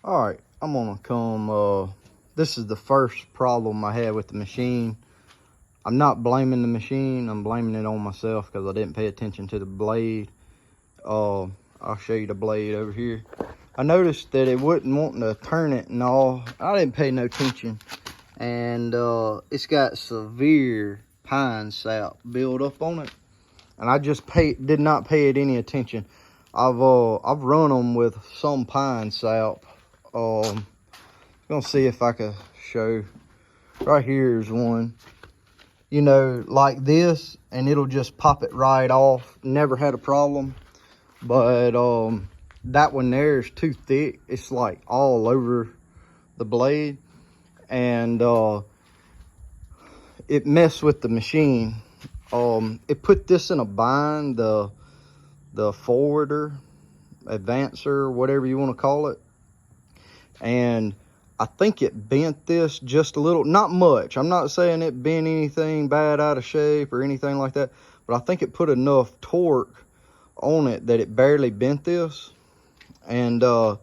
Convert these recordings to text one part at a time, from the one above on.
All right, I'm gonna come, this is the first problem I had with the machine. I'm not blaming the machine, I'm blaming it on myself because I didn't pay attention to the blade. I'll show you the blade over here. I noticed that it wouldn't want to turn it and all. I didn't pay no attention. And it's got severe pine sap build up on it. And I just did not pay it any attention. I've run them with some pine sap. Gonna see if I can show. Right here is one, you know, like this, and it'll just pop it right off. Never had a problem. But that one there is too thick. It's like all over the blade, and it messed with the machine. It put this in a bind, the forwarder, advancer, whatever you want to call it. And I think it bent this just a little, not much. I'm not saying it bent anything bad out of shape or anything like that, but I think it put enough torque on it that it barely bent this. And I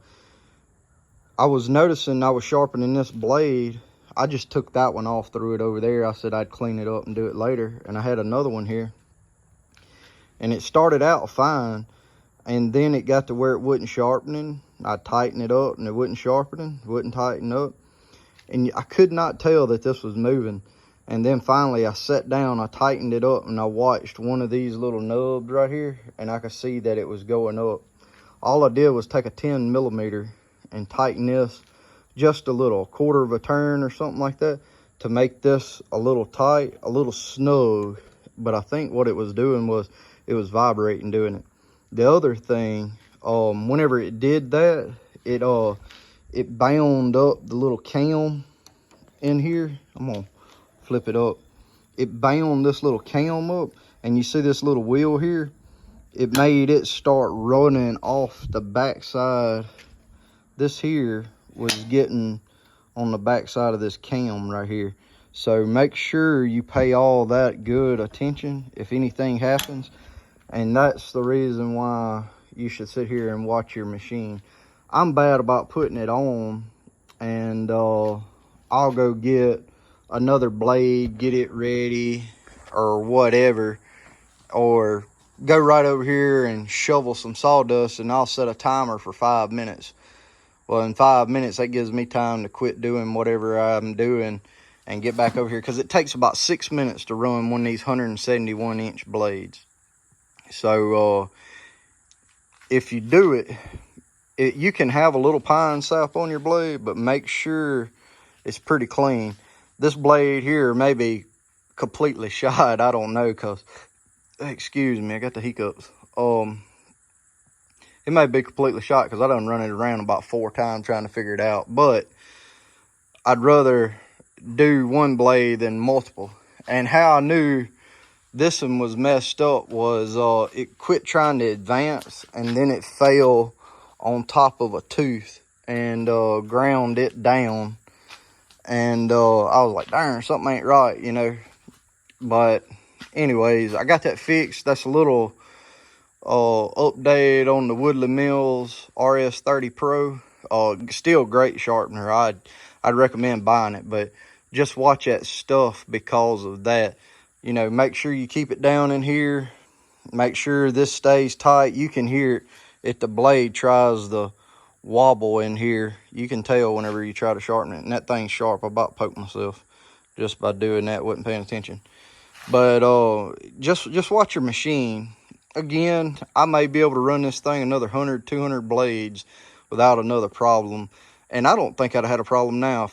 was noticing I was sharpening this blade. I just took that one off, threw it over there. I said I'd clean it up and do it later. And I had another one here, and it started out fine, and then it got to where it wasn't sharpening. I tightened it up and it wasn't sharpening, wouldn't tighten up. And I could not tell that this was moving. And then finally I sat down, I tightened it up, and I watched one of these little nubs right here, and I could see that it was going up. All I did was take a 10 millimeter and tighten this just a little, 1/4 of a turn or something like that, to make this a little tight, a little snug. But I think what it was doing was it was vibrating doing it. The other thing, whenever it did that, it bound up the little cam in here. I'm gonna flip it up. It bound this little cam up, and you see this little wheel here? It made it start running off the backside. This here was getting on the backside of this cam right here. So make sure you pay all that good attention if anything happens. And that's the reason why you should sit here and watch your machine. I'm bad about putting it on, and I'll go get another blade, get it ready or whatever, or go right over here and shovel some sawdust, and I'll set a timer for 5 minutes. Well, in 5 minutes, that gives me time to quit doing whatever I'm doing and get back over here, because it takes about 6 minutes to run one of these 171-inch blades. So if you do it, you can have a little pine sap on your blade, but make sure it's pretty clean. This blade here may be completely shot. I don't know, because, excuse me, I got the hiccups. It may be completely shot because I done run it around about 4 times trying to figure it out. But I'd rather do one blade than multiple. And how I knew this one was messed up was it quit trying to advance, and then it fell on top of a tooth and ground it down. And I was like, darn, something ain't right, you know. But anyways, I got that fixed. That's a little update on the Woodland Mills RS30 Pro. Still great sharpener. I'd recommend buying it, but just watch that stuff because of that. You know, make sure you keep it down in here. Make sure this stays tight. You can hear it if the blade tries to wobble in here. You can tell whenever you try to sharpen it. And that thing's sharp. I about poked myself just by doing that. Wasn't paying attention. But just watch your machine. Again, I may be able to run this thing another 100, 200 blades without another problem. And I don't think I'd have had a problem now if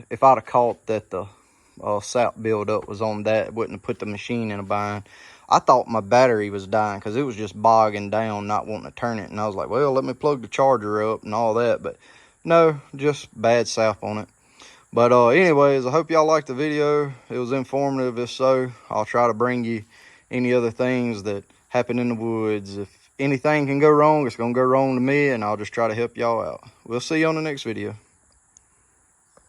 if I'd have caught that the sap buildup was on that. It wouldn't have put the machine in a bind. I thought my battery was dying because it was just bogging down, not wanting to turn it. And I was like, well, let me plug the charger up and all that. But no, just bad sap on it. But anyways, I hope y'all liked the video. It was informative. If so, I'll try to bring you any other things that happen in the woods. If anything can go wrong, it's going to go wrong to me, and I'll just try to help y'all out. We'll see you on the next video.